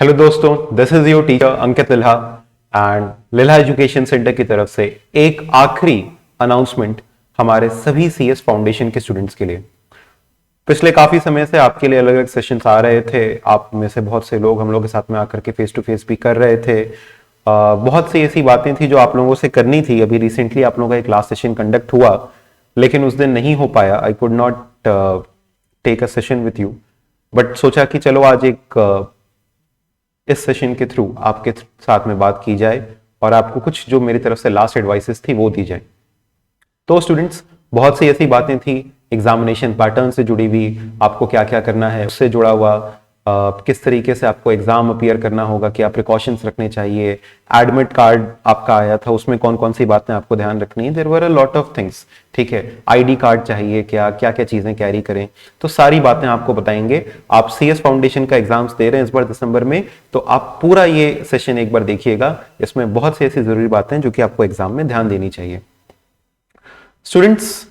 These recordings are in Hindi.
हेलो दोस्तों, this is your teacher Ankit Lilha and Lilha education centre की तरफ से एक आखिरी अनाउंसमेंट हमारे सभी सीएस फाउंडेशन के स्टूडेंट्स के लिए। पिछले काफी समय से आपके लिए अलग अलग सेशंस आ रहे थे। आप में से बहुत से लोग हम लोग के साथ में आकर के फेस टू फेस भी कर रहे थे। बहुत सी ऐसी बातें थी जो आप लोगों से करनी थी। अभी रिसेंटली आप लोगों का एक क्लास सेशन कंडक्ट हुआ, लेकिन उस दिन नहीं हो पाया। I could not take a session with you, but सोचा कि चलो आज एक इस सेशन के थ्रू आपके साथ में बात की जाए और आपको कुछ जो मेरी तरफ से लास्ट एडवाइसेस थी वो दी जाए। तो स्टूडेंट्स, बहुत सी ऐसी बातें थी एग्जामिनेशन पैटर्न से जुड़ी हुई, आपको क्या क्या करना है उससे जुड़ा हुआ, किस तरीके से आपको एग्जाम अपीयर करना होगा, क्या प्रिकॉशंस रखने चाहिए, एडमिट कार्ड आपका आया था उसमें कौन कौन सी बातें आपको ध्यान रखनी है। There were a lot of things, ठीक है। आईडी कार्ड चाहिए, क्या क्या क्या चीजें कैरी करें, तो सारी बातें आपको बताएंगे। आप सीएस फाउंडेशन का एग्जाम्स दे रहे हैं इस बार दिसंबर में, तो आप पूरा ये सेशन एक बार देखिएगा। इसमें बहुत सी ऐसी जरूरी बातें जो कि आपको एग्जाम में ध्यान देनी चाहिए। स्टूडेंट्स,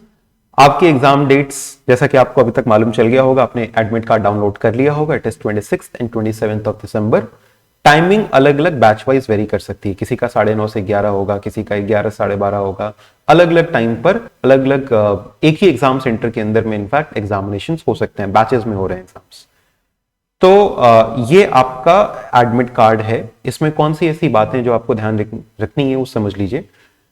आपके एग्जाम डेट्स जैसा कि आपको अभी तक मालूम चल गया होगा, आपने एडमिट कार्ड डाउनलोड कर लिया होगा। It is 26 and 27 of December. Timing अलग अलग बैच वाइज वेरी कर सकती है। किसी का 9:30 से 11 होगा, किसी का 11 साढ़े 12 होगा। अलग अलग टाइम पर अलग अलग एक ही एग्जाम सेंटर के अंदर में इनफैक्ट एग्जामिनेशन हो सकते हैं, बैचेस में हो रहे हैं एग्जाम्स। तो ये आपका एडमिट कार्ड है। इसमें कौन सी ऐसी बातें जो आपको ध्यान रखनी है वो समझ लीजिए।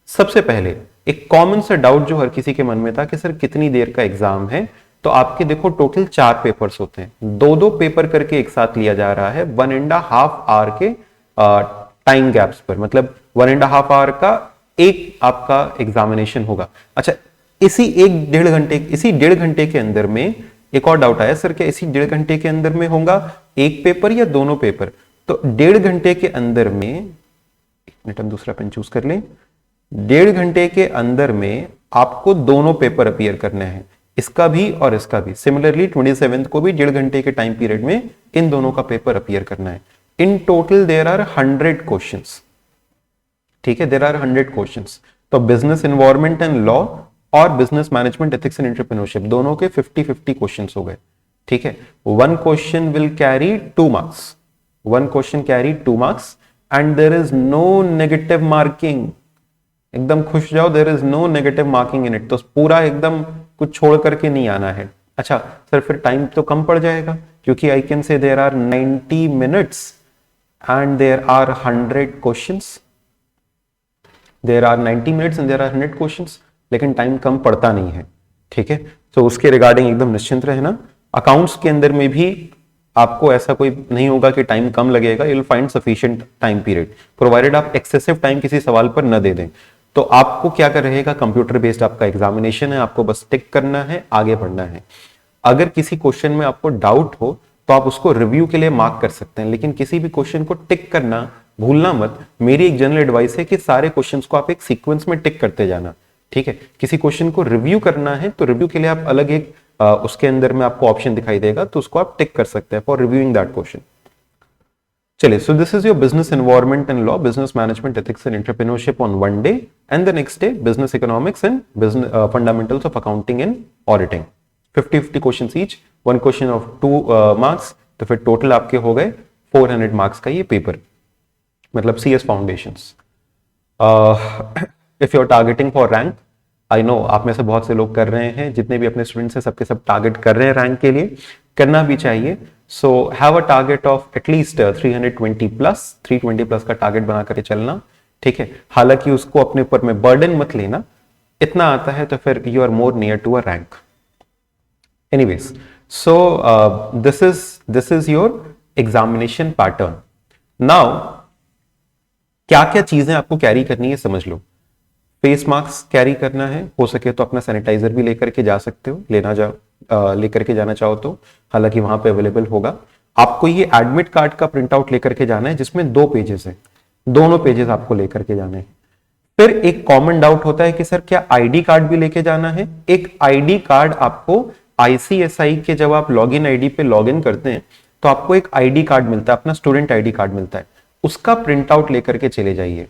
सबसे पहले एक कॉमन सा डाउट जो हर किसी के मन में था कि सर कितनी देर का एग्जाम है, तो आपके देखो टोटल 4 पेपर्स होते हैं। 2-2 पेपर करके एक साथ लिया जा रहा है 1.5 आवर के टाइम गैप्स पर, मतलब 1.5 आवर का एक आपका एग्जामिनेशन होगा। अच्छा, इसी 1.5 घंटे के अंदर में एक और डाउट आया, सर क्या इसी 1.5 घंटे के अंदर में होगा एक पेपर या दोनों पेपर? तो 1.5 घंटे के अंदर में, एक मिनट हम दूसरा पेन चूज कर लें। 1.5 घंटे के अंदर में आपको दोनों पेपर अपीयर करने हैं, इसका भी और इसका भी। सिमिलरली 27 को भी 1.5 घंटे के टाइम पीरियड में इन दोनों का पेपर अपीयर करना है। In total there are 100 questions, ठीक है, देयर आर 100 क्वेश्चंस। तो बिजनेस एनवायरनमेंट एंड लॉ और business management ethics and entrepreneurship दोनों के 50-50 क्वेश्चंस हो गए, ठीक है। 1 question will carry 2 marks, 1 question carry 2 marks and there is no negative marking. एकदम खुश जाओ, there is no negative marking in it. तो पूरा एकदम कुछ छोड़ करके नहीं आना है। अच्छा सर, फिर टाइम तो कम पड़ जाएगा, क्योंकि I can say there are 90 minutes and there are 100 questions. There are 90 minutes and there are 100 questions, लेकिन टाइम कम पड़ता नहीं है, ठीक है। तो उसके रिगार्डिंग एकदम निश्चिंत रहना। अकाउंट्स के अंदर में भी आपको ऐसा कोई नहीं होगा कि टाइम कम लगेगा। You will find sufficient time period, provided आप एक्सेसिव टाइम किसी सवाल पर न दे दें। तो आपको क्या कर रहेगा, कंप्यूटर बेस्ड आपका एग्जामिनेशन है, आपको बस टिक करना है, आगे बढ़ना है। अगर किसी क्वेश्चन में आपको डाउट हो तो आप उसको रिव्यू के लिए मार्क कर सकते हैं, लेकिन किसी भी क्वेश्चन को टिक करना भूलना मत। मेरी एक जनरल एडवाइस है कि सारे क्वेश्चंस को आप एक सीक्वेंस में टिक करते जाना, ठीक है। किसी क्वेश्चन को रिव्यू करना है तो रिव्यू के लिए आप अलग एक उसके अंदर में आपको ऑप्शन दिखाई देगा, तो उसको आप टिक कर सकते हैं फॉर रिव्यूइंग दैट क्वेश्चन। चलिए, so this is your business environment and law, business management ethics and entrepreneurship on one day, and the next day business economics and business fundamentals of accounting and auditing. 50-50 questions each, 1 question of 2 marks. तो फिर टोटल आपके हो गए 400 मार्क्स का ये पेपर, मतलब CS foundations. If you are targeting for rank, I know आप में से बहुत से लोग कर रहे हैं, जितने भी अपने स्टूडेंट्स हैं सबके सब टारगेट कर रहे हैं रैंक के लिए, करना भी चाहिए। So have a target of at least 320 plus का टारगेट बना करके चलना, ठीक है। हालांकि उसको अपने ऊपर में बर्डन मत लेना, इतना आता है तो फिर you are more near to a rank. Anyways, so this is your examination pattern. Now क्या क्या चीजें आपको कैरी करनी है समझ लो। फेस मास्क कैरी करना है, हो सके तो अपना सैनिटाइजर भी लेकर के जा सकते हो, लेकर के जाना चाहो तो, हालांकि वहां पे अवेलेबल होगा। आपको ये एडमिट कार्ड का प्रिंट आउट लेकर के जाना है, जिसमें 2 पेजेस हैं, दोनों पेजेस आपको लेकर के जाने हैं। फिर एक कॉमन डाउट होता है कि सर क्या आईडी कार्ड भी लेके जाना है? एक आईडी कार्ड आपको आईसीएसआई के, जब आप लॉगिन आईडी पे लॉगिन करते हैं तो आपको एक आईडी कार्ड मिलता है, अपना स्टूडेंट आईडी कार्ड मिलता है, उसका प्रिंट आउट लेकर के चले जाइए,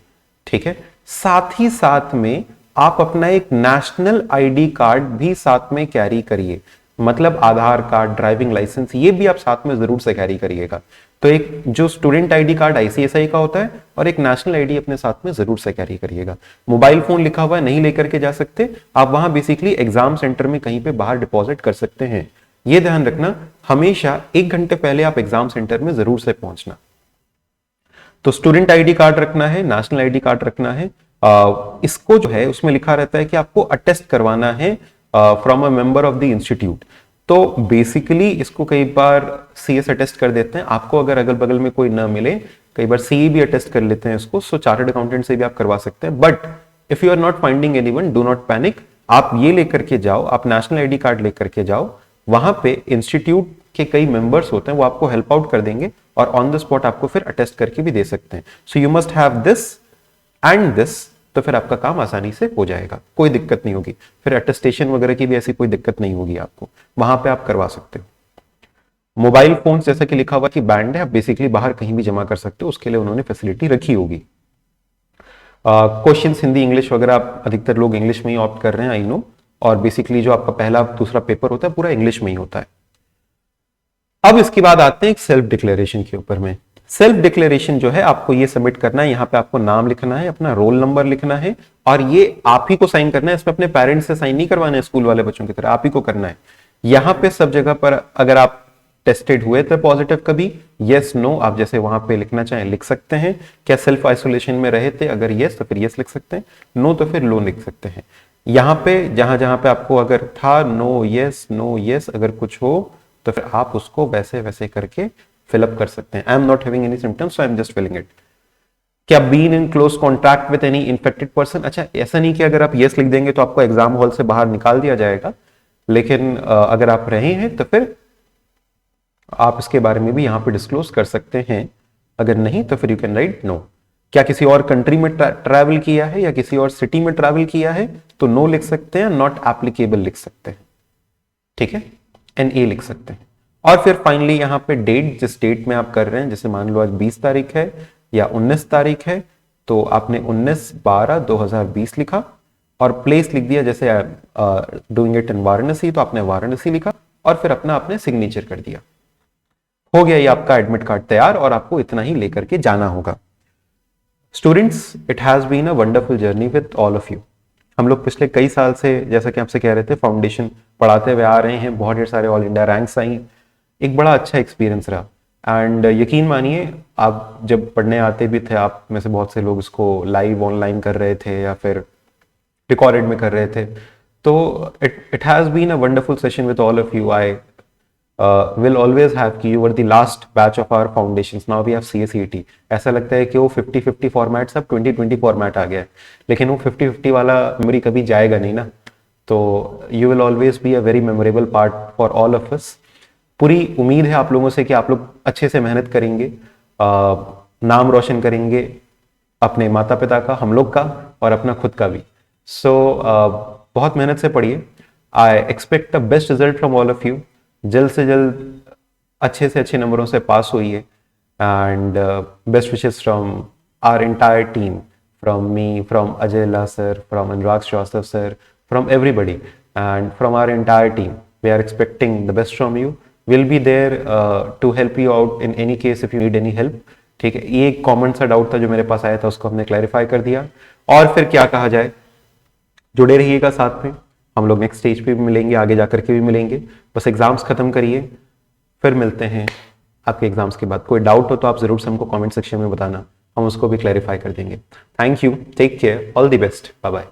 ठीक है। साथ ही साथ में आप अपना एक नेशनल आईडी कार्ड भी साथ में कैरी करिए। मतलब आधार कार्ड, ड्राइविंग लाइसेंस, ये भी आप साथ में जरूर से कैरी करिएगा। तो एक जो स्टूडेंट आईडी कार्ड आईसीएसआई का होता है और एक नेशनल आईडी अपने साथ में जरूर से कैरी करिएगा। मोबाइल फोन लिखा हुआ है नहीं लेकर के जा सकते, आप वहां बेसिकली एग्जाम सेंटर में कहीं पे बाहर डिपॉजिट कर सकते हैं। ये ध्यान रखना, हमेशा 1 घंटे पहले आप एग्जाम सेंटर में जरूर से पहुंचना। तो स्टूडेंट आईडी कार्ड रखना है, नेशनल आईडी कार्ड रखना है। इसको जो है उसमें लिखा रहता है कि आपको अटेस्ट करवाना है from a member of the institute. तो बेसिकली इसको कई बार सीएस अटेस्ट कर देते हैं, आपको अगर अगल बगल में कोई ना मिले कई बार सीए भी अटेस्ट कर लेते हैं इसको, सो चार्टर्ड अकाउंटेंट से भी आप करवा सकते हैं। But if you are not finding anyone, do not panic, आप ये लेकर के जाओ, आप नेशनल आईडी कार्ड लेकर के जाओ, वहां पे इंस्टीट्यूट के कई मेंबर्स होते हैं, वो आपको हेल्प आउट कर देंगे और ऑन द स्पॉट आपको फिर अटेस्ट करके भी दे सकते हैं। So you must have this and this, तो फिर आपका काम आसानी से हो जाएगा, कोई दिक्कत नहीं होगी। फिर अटेस्टेशन वगैरह की भी ऐसी कोई दिक्कत नहीं होगी आपको, वहां पे आप करवा सकते हो। मोबाइल फोन जैसा कि लिखा हुआ कि बैंड है, आप बेसिकली बाहर कहीं भी जमा कर सकते हो, उसके लिए उन्होंने फैसिलिटी रखी होगी। क्वेश्चन हिंदी इंग्लिश वगैरह आप अधिकतर लोग इंग्लिश में ही ऑप्ट कर रहे हैं, आई नो, और बेसिकली जो आपका पहला दूसरा पेपर होता है पूरा इंग्लिश में ही होता है। अब इसके बाद आते हैं एक सेल्फ डिक्लेरेशन के ऊपर में। सेल्फ डिक्लेरेशन जो है आपको ये सबमिट करना है, यहाँ पे आपको नाम लिखना है, अपना रोल नंबर लिखना है और ये आप ही को साइन करना है। इसमें अपने पेरेंट्स से साइन नहीं करवाना है स्कूल वाले बच्चों की तरह, आप ही को करना है। यहाँ पे सब जगह पर अगर आप टेस्टेड हुए थे पॉजिटिव कभी, यस नो आप जैसे वहां पे लिखना चाहें लिख सकते हैं। क्या सेल्फ आइसोलेशन में रहे थे, अगर यस तो फिर यस लिख सकते हैं, नो तो फिर लो लिख सकते हैं। यहाँ पे जहां जहां पे आपको अगर था नो यस अगर कुछ हो तो फिर आप उसको वैसे वैसे करके फिलअप कर सकते हैं। I am not having any symptoms so I am just filling it. क्या been in close contact with any infected person, अच्छा ऐसा नहीं कि अगर आप यस लिख देंगे तो आपको एग्जाम हॉल से बाहर निकाल दिया जाएगा, लेकिन अगर आप रहे हैं तो फिर आप इसके बारे में भी यहां पे डिस्क्लोज कर सकते हैं। अगर नहीं तो फिर यू कैन राइट नो। क्या किसी और कंट्री में ट्रैवल किया है या किसी और सिटी में ट्रैवल किया है तो नो लिख सकते हैं, नॉट एप्लीकेबल लिख सकते हैं, ठीक है, NA लिख सकते हैं। और फिर फाइनली यहाँ पे डेट, जिस डेट में आप कर रहे हैं, जैसे मान लो आज 20 तारीख है या 19 तारीख है, तो आपने 19/12/2020 लिखा और प्लेस लिख दिया, जैसे डूइंग इट इन वाराणसी तो आपने वाराणसी लिखा और फिर अपना आपने सिग्नेचर कर दिया। हो गया ये आपका एडमिट कार्ड तैयार और आपको इतना ही लेकर के जाना होगा। Students, it has been a wonderful journey with all of you. हम लोग पिछले कई साल से, जैसा कि आपसे कह रहे थे, फाउंडेशन पढ़ाते हुए आ रहे हैं, बहुत ढेर सारे ऑल इंडिया रैंक्स आई, एक बड़ा अच्छा एक्सपीरियंस रहा। एंड यकीन मानिए, आप जब पढ़ने आते भी थे, आप में से बहुत से लोग इसको लाइव ऑनलाइन कर रहे थे या फिर रिकॉर्डेड में कर रहे थे, तो it has been a wonderful session with all of you. I will always have कि you were the last batch of our foundations, now we have CACET। ऐसा लगता है कि वो 50-50 फॉर्मेट सब 20-20 फॉर्मेट आ गया है, लेकिन वो 50-50 वाला मेमोरी कभी जाएगा नहीं ना। तो you will always be a very memorable part for all of us। पूरी उम्मीद है आप लोगों से कि आप लोग अच्छे से मेहनत करेंगे, नाम रोशन करेंगे अपने माता पिता का, हम लोग का और अपना खुद का भी। सो बहुत मेहनत से पढ़िए। I expect the best result from all of you. जल्द से जल्द अच्छे से अच्छे नंबरों से पास होइए and best wishes from our entire team, from me, from Ajay ला sir, from Anurag Srivastava sir, from everybody and from our entire team. We are expecting the best from you. Will be there to help you out in any case if you need any help, ठीक है। ये एक कॉमन सा डाउट था जो मेरे पास आया था, उसको हमने क्लैरिफाई कर दिया। और फिर क्या कहा जाए, जुड़े रहिएगा साथ में, हम लोग नेक्स्ट स्टेज पे भी मिलेंगे, आगे जाकर के भी मिलेंगे। बस एग्जाम्स खत्म करिए, फिर मिलते हैं आपके एग्जाम्स के बाद। कोई डाउट हो तो आप जरूर से हमको कमेंट सेक्शन में बताना, हम उसको भी क्लैरिफाई कर देंगे। Thank you, take care, all the best, bye bye.